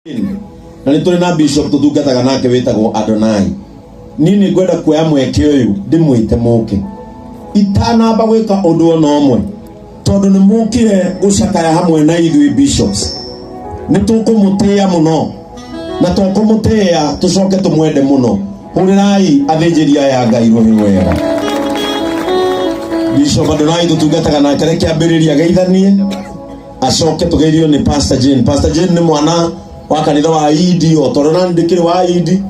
na nĩ tũrĩ na bishop tũtungataga nake wĩtagwo Adonai. Nini ngwenda kuoya mweke ũyũ ndĩmwĩte mũke itanamba gwĩka ũndũ ona ũmwe, tondũ nĩ mũkire gũcakaya hamwe na ithuĩ bishops. Nĩ tũkũmũtĩa mũno na tũkũmũtĩa tũcoke tũmwende mũno. Hũrĩrai athĩnjĩri aya Ngai rũhĩ wega. Bishop Adonai tũtungataga nake reke ambĩrĩrie geithanie acoke tũgeithio nĩ Pastor Jane. Pastor Jane nĩ mwana wa kanitha wa Idi o tondũ na ndĩkĩrĩ wa Idi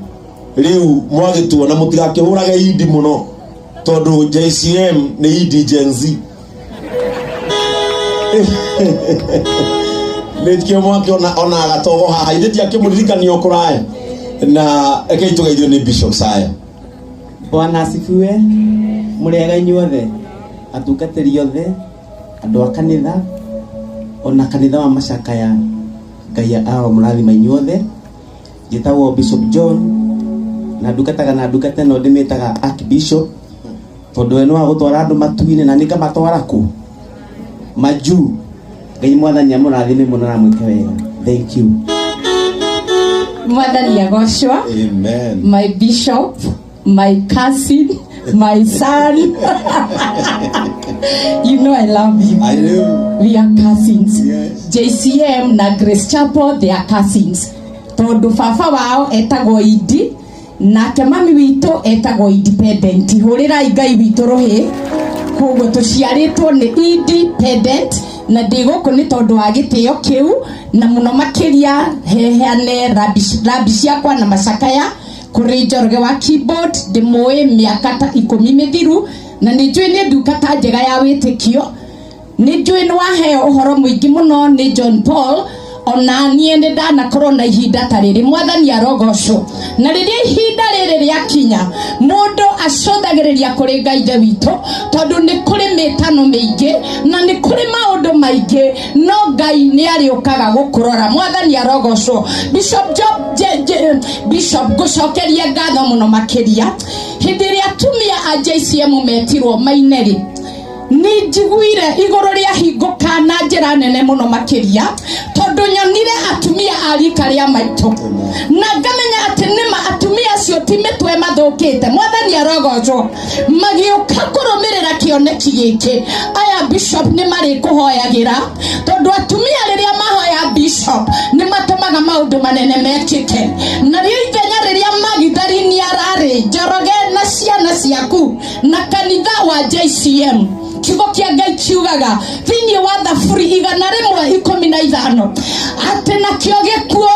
rĩu mwagĩtuona mũtigakĩhũrage Idi mũno tondũ JCM nĩ Idi Gen Z. Nĩkĩo mwakĩona ona agatogo haha ithĩti akĩmũririkanio kũraya na eke tũgeithio nĩ Bishop Saya. Bwana asifiwe. Mũrĩega inyuothe atungatĩri othe andũ a kanitha ona kanitha wa macakaya Ngai awa mũrathima inyuothe. Njĩtagwo Bishop John na ndungataga na ndungata no ndĩmĩtaga Archbishop tondũ we no agũtwara andũ matu-inĩ na nĩkamatwara kũ maju. Ngai mwathani amũrathime mũno na mwĩke wega. Thank you. Mwathani agocwo. Amen. My bishop, my cousin, my son. You know I love you. I know. We are cousins. Yes. JCM na Grace Chapel, they are cousins. Tondu baba wao etagwo Idi na mami witũ etagwo Independent. Hũrĩrai Ngai witũ rũhĩ. Koguo tũciarĩtwo nĩ Independent na ndĩgũkũ nĩ tondũ wa gĩtĩo kĩu na mũno makĩria heane rabi ciakwa na macakaya kũrĩ Njoroge wa keyboard. Ndĩmũĩ mĩaka ta 10 mĩthiru na nĩnjũĩ nĩ ndungata njega ya wĩtĩkio. Nĩnjũĩ nĩ waheo ũhoro mũingĩ mũno nĩ John Paul ona niĩ nĩ ndanakorwo na ihinda ta rĩrĩ. Mwathani arogocwo. Na rĩrĩa ihinda rĩrĩ rĩakinya mũndũ acũthagĩrĩria kũrĩ Ngai witũ tondũ nĩ kũrĩ mĩtano mĩingĩ na nĩ kũrĩ maũndũ maingĩ no Ngai nĩ arĩũkaga gũkũrora. Mwathani arogocwo. Bishop gũcokeria ngatho mũno makĩria hĩndĩ ĩrĩa atumia a JCM metirwo maineri nĩ njiguire igũrũ rĩa hingũka na njĩra nene mũno makĩria tondũ nyonire atumia a rika rĩa maitũ na ngamenya atĩ nĩma atumia acio ti mĩtwe mathũkĩte. Mwathani arogocwo. Magĩũka kũrũmĩrĩra kĩoneki gĩkĩ aya bishop nĩ marĩ kũhoyagĩra tondũ atumia rĩrĩa mahoya bishop nĩ matũmaga maũndũ manene mekĩke. Na rĩu ithenya rĩrĩa Magdalene ararĩ Njoroge na ciana ciaku na kanitha wa JCM kiugo kia Ngai kiugaga thĩinĩ wa Thaburi 115 atĩ nakĩo gĩkuo